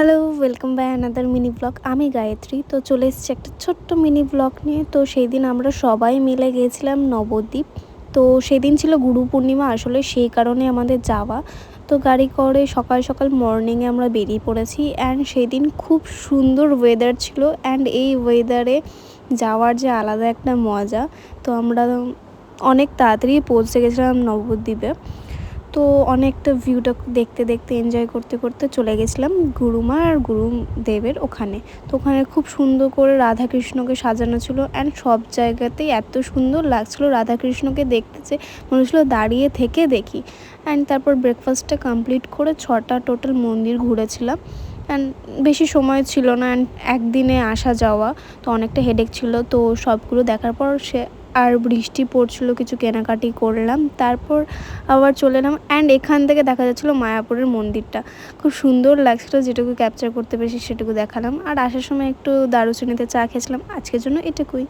Hello, welcome by another mini blog. আমি গায়ত্রী। তো চলে এসেছি একটা ছোট্ট মিনি ব্লগ নিয়ে। তো সেই দিন আমরা সবাই মিলে গিয়েছিলাম নবদ্বীপ। তো সেদিন ছিল গুরু পূর্ণিমা, আসলে সেই কারণে আমাদের যাওয়া। তো গাড়ি করে সকাল সকাল মর্নিংয়ে আমরা বেরিয়ে পড়েছি। অ্যান্ড সেই দিন খুব সুন্দর ওয়েদার ছিল। অ্যান্ড এই ওয়েদারে যাওয়ার যে আলাদা একটা মজা। তো আমরা অনেক তাড়াতাড়ি পৌঁছে গেছিলাম নবদ্বীপে। তো অনেকটা ভিউটা দেখতে দেখতে এনজয় করতে করতে চলে গেছিলাম গুরুমা আর গুরুদেবের ওখানে। তো ওখানে খুব সুন্দর করে রাধাকৃষ্ণকে সাজানো ছিল। অ্যান্ড সব জায়গাতেই এত সুন্দর লাগছিলো রাধাকৃষ্ণকে দেখতে, যে মনে হচ্ছিলো দাঁড়িয়ে থেকে দেখি। অ্যান্ড তারপর ব্রেকফাস্টটা কমপ্লিট করে 6টা টোটাল মন্দির ঘুরেছিলাম। অ্যান্ড বেশি সময় ছিল না, অ্যান্ড একদিনে আসা যাওয়া, তো অনেকটা হেডেক ছিল। তো সবগুলো দেখার পর আর বৃষ্টি পড়ছিল, কিছু কেনাকাটি করলাম, তারপর আবার চলে এলাম। অ্যান্ড এখান থেকে দেখা যাচ্ছিলো মায়াপুরের মন্দিরটা, খুব সুন্দর লাগছিলো। যেটুকু ক্যাপচার করতে পেরেছি সেটুকু দেখালাম। আর আসার সময় একটু দারুচিনিতে চা খেয়েছিলাম। আজকের জন্য এটুকুই।